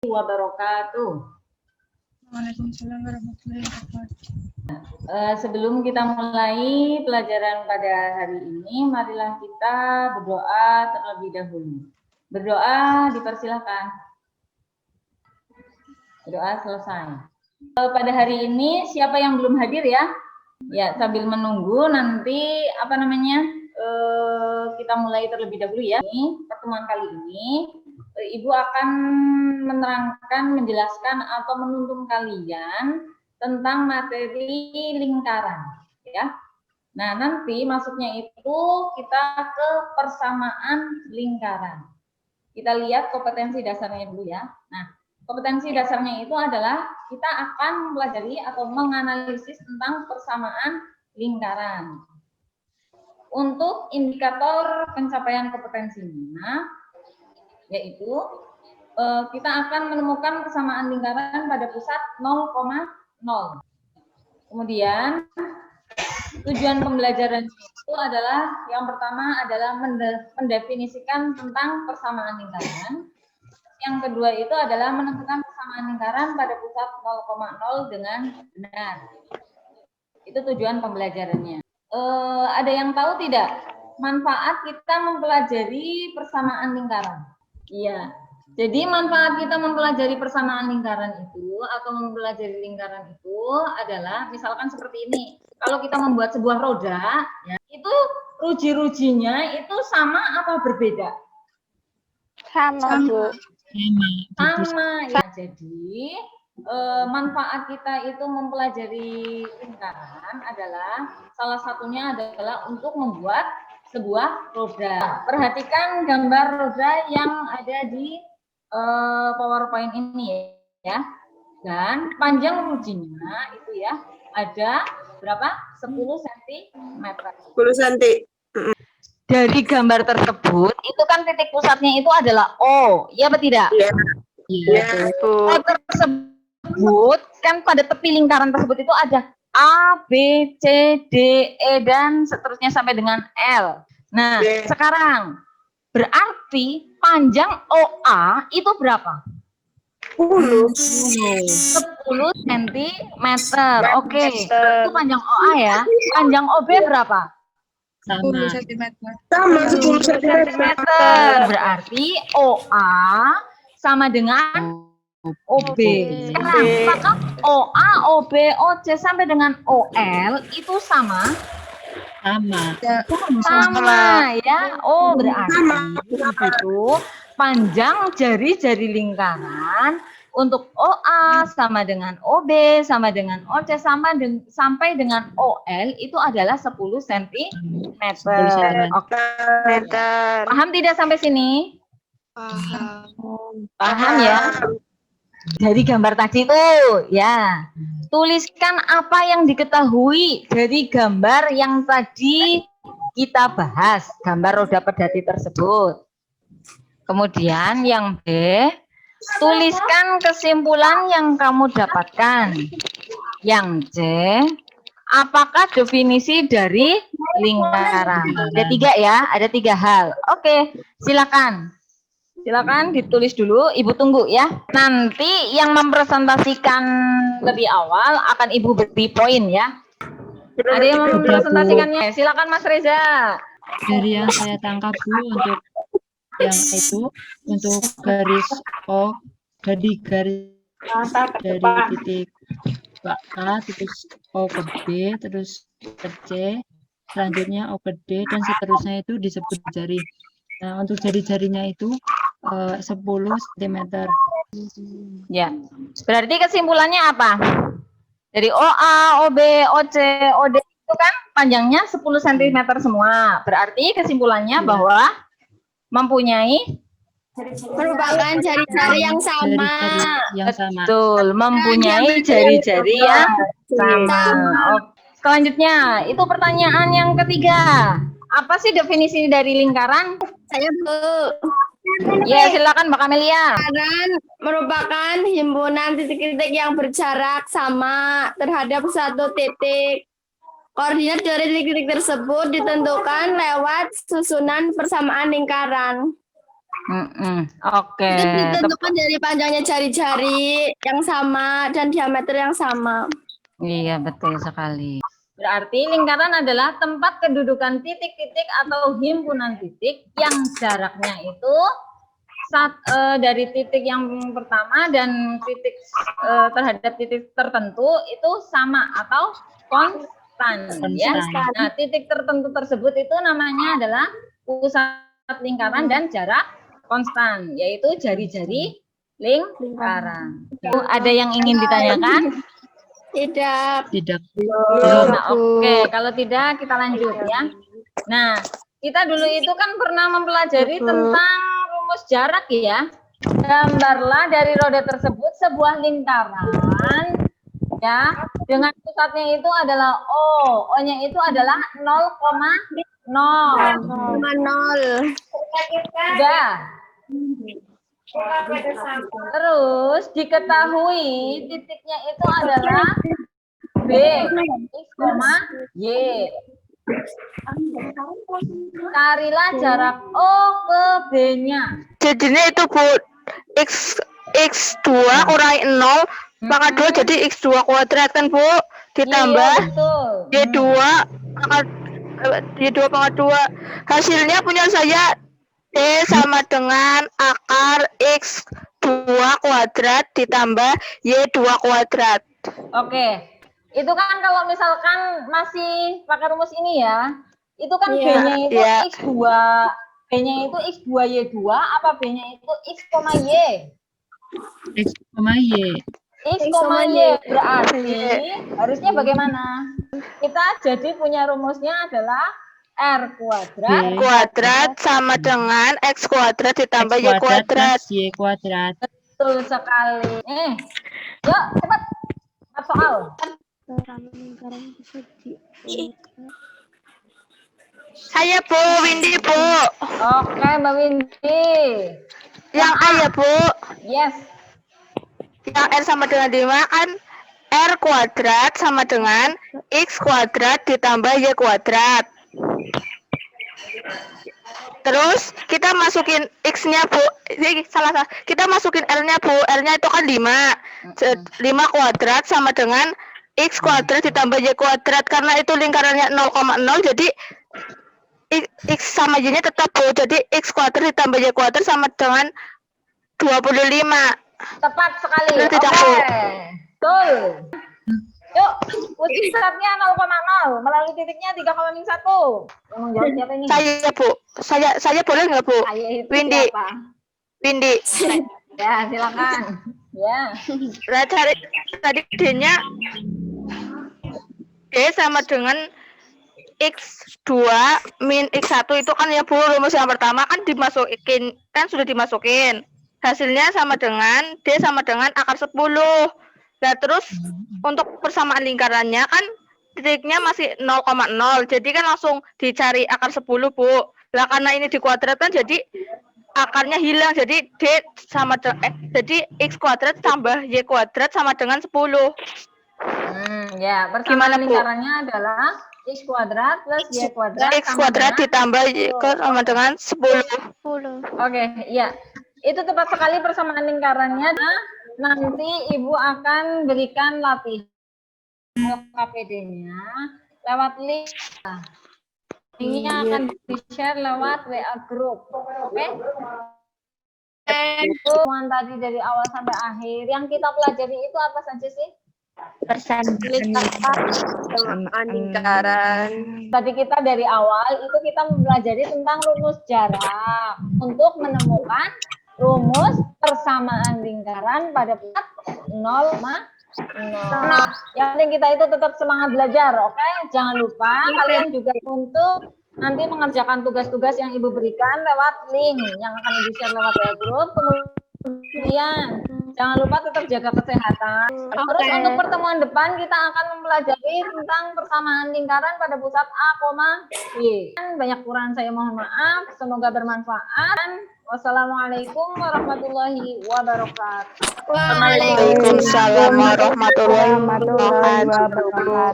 wabarakatuh. Waalaikumsalam warahmatullahi wabarakatuh. Sebelum kita mulai pelajaran pada hari ini, marilah kita berdoa terlebih dahulu. Berdoa dipersilahkan. Berdoa selesai. Pada hari ini siapa yang belum hadir ya? Ya, sambil menunggu nanti kita mulai terlebih dahulu ya. Ini pertemuan kali ini Ibu akan menerangkan, menjelaskan atau menuntun kalian tentang materi lingkaran ya. Nah, nanti masuknya itu kita ke persamaan lingkaran. Kita lihat kompetensi dasarnya dulu ya. Nah, kompetensi dasarnya itu adalah kita akan mempelajari atau menganalisis tentang persamaan lingkaran. Untuk indikator pencapaian kompetensinya, yaitu kita akan menemukan persamaan lingkaran pada pusat 0,0. Kemudian tujuan pembelajaran itu adalah yang pertama adalah mendefinisikan tentang persamaan lingkaran. Yang kedua itu adalah menentukan persamaan lingkaran pada pusat 0,0 dengan benar. Itu tujuan pembelajarannya. Ada yang tahu tidak manfaat kita mempelajari persamaan lingkaran? Iya. Jadi manfaat kita mempelajari persamaan lingkaran itu atau mempelajari lingkaran itu adalah misalkan seperti ini. Kalau kita membuat sebuah roda, ya, itu ruji-rujinya itu sama apa berbeda? Sama, Bu. Sama ya. Jadi manfaat kita itu mempelajari lingkaran adalah salah satunya adalah untuk membuat sebuah roda. Perhatikan gambar roda yang ada di PowerPoint ini ya. Dan panjang rujinya itu ya ada berapa? 10 cm. 10 cm. Dari gambar tersebut itu kan titik pusatnya itu adalah O, ya apa tidak? Iya. Iya. O tersebut kan pada tepi lingkaran tersebut itu ada A, B, C, D, E dan seterusnya sampai dengan L. Nah, sekarang berarti panjang OA itu berapa? 10 cm. Oke. Itu panjang OA ya. Panjang OB berapa? Sama 10 cm. Sama 10 cm. Berarti OA sama dengan OB. Sekarang, maka OA, OB, OC sampai dengan OL itu sama ya. Oh, berarti itu panjang jari-jari lingkaran untuk OA sama dengan OB sama dengan OC sampai dengan OL itu adalah 10 cm. Oke. Paham tidak sampai sini? Paham ya? Dari gambar tadi itu ya. Tuliskan apa yang diketahui dari gambar yang tadi kita bahas, gambar roda pedati tersebut. Kemudian yang B, tuliskan kesimpulan yang kamu dapatkan. Yang C, apakah definisi dari lingkaran? Ada 3 ya, ada 3 hal. Oke, silakan. Silakan ditulis dulu, Ibu tunggu ya. Nanti yang mempresentasikan lebih awal akan Ibu beri poin ya. Ada yang mempresentasikannya? Silakan Mas Reza. Dari yang saya tangkap Bu untuk yang itu untuk garis O dari titik A terus O ke B terus ke C selanjutnya O ke D dan seterusnya itu disebut jari. Nah untuk jari-jarinya itu 10 cm. Ya, berarti kesimpulannya apa? Dari OA, OB, OC, OD itu kan panjangnya 10 cm semua. Berarti kesimpulannya bahwa mempunyai merupakan jari-jari yang sama. Betul, mempunyai jari-jari yang sama. Selanjutnya, itu pertanyaan yang ketiga. Apa sih definisi dari lingkaran? Saya Bu. Ya, silakan Mbak Kamelia. Lingkaran merupakan himpunan titik-titik yang berjarak sama terhadap satu titik. Koordinat dari titik-titik tersebut ditentukan lewat susunan persamaan lingkaran. Oke. Itu ditentukan dari panjangnya jari-jari yang sama dan diameter yang sama. Iya, betul sekali. Berarti lingkaran adalah tempat kedudukan titik-titik atau himpunan titik yang jaraknya itu dari titik yang pertama dan titik terhadap titik tertentu itu sama atau konstan, ya. Nah, titik tertentu tersebut itu namanya adalah pusat lingkaran dan jarak konstan, yaitu jari-jari lingkaran. Ada yang ingin ditanyakan? Tidak. Tidak. Nah, oke. Kalau tidak kita lanjut ya. Nah, kita dulu itu kan pernah mempelajari tentang rumus jarak ya. Gambarlah dari roda tersebut sebuah lingkaran ya, dengan pusatnya itu adalah O. O-nya itu adalah 0,0. Sudah. Terus diketahui titiknya itu adalah B, X, Y. Carilah jarak O ke B-nya. Jadinya itu Bu, X2 kurangi 0 pangkat 2 jadi X2 kuadrat kan Bu, ditambah Iya, betul. Y2 pangkat 2. Hasilnya punya saya D sama dengan akar X2 kuadrat ditambah Y2 kuadrat. Oke. Itu kan kalau misalkan masih pakai rumus ini ya, itu kan B-nya itu X2. B-nya itu X2Y2 apa B-nya itu X, Y? X, Y. X, Y berarti harusnya bagaimana? Kita jadi punya rumusnya adalah R kuadrat sama dengan X kuadrat ditambah X Y kuadrat. plus Y kuadrat. Betul sekali. Yuk cepat soal. Saya Bu, Windy Bu. Oke, Mbak Windy. Yang A ya Bu. Yes. Yang R sama dengan 5 kan R kuadrat sama dengan X kuadrat ditambah Y kuadrat. Terus kita masukin X-nya Bu. Ini salah. Kita masukin R-nya Bu. R-nya itu kan 5. 5 kuadrat sama dengan X kuadrat ditambah Y kuadrat. Karena itu lingkarannya 0,0 jadi X sama Y-nya tetap Bu. Jadi X kuadrat ditambah Y kuadrat sama dengan 25. Tepat sekali. Oke. Betul. Yuk, pusatnya 0,0 melalui titiknya 3,1. Yang menjawab siapa ini? Saya Bu. Saya boleh nggak Bu? Saya itu Windy. siapa? Windy. Ya, silakan. Ya. Nah, tadi D-nya D sama dengan X2 min X1 itu kan ya Bu, rumus yang pertama kan dimasukin, kan sudah dimasukin. Hasilnya sama dengan D sama dengan akar 10. Nah, terus untuk persamaan lingkarannya kan titiknya masih 0,0. Jadi kan langsung dicari akar 10 Bu. Nah, karena ini dikuadratkan jadi akarnya hilang. Jadi D sama jadi X kuadrat tambah Y kuadrat sama dengan 10. Ya, persamaan Gimana, Bu? lingkarannya adalah X kuadrat plus Y kuadrat X kuadrat ditambah Y sama dengan 10. Oke, iya. Itu tepat sekali persamaan lingkarannya. Nah, nanti Ibu akan berikan latihan KPD-nya lewat link. Linknya akan di-share lewat WA group. Oke? Temuan tadi dari awal sampai akhir yang kita pelajari itu apa saja sih? Persamaan lingkaran. Tadi kita dari awal itu kita mempelajari tentang rumus jarak untuk menemukan rumus persamaan lingkaran pada pusat 0,0. Yang penting kita itu tetap semangat belajar, oke? Jangan lupa kalian juga untuk nanti mengerjakan tugas-tugas yang Ibu berikan lewat link yang akan Ibu share lewat WA group. Kemudian jangan lupa tetap jaga kesehatan. Terus untuk pertemuan depan kita akan mempelajari tentang persamaan lingkaran pada pusat A, B. Banyak kurang saya mohon maaf. Semoga bermanfaat. Wassalamualaikum warahmatullahi wabarakatuh. Waalaikumsalam warahmatullahi wabarakatuh.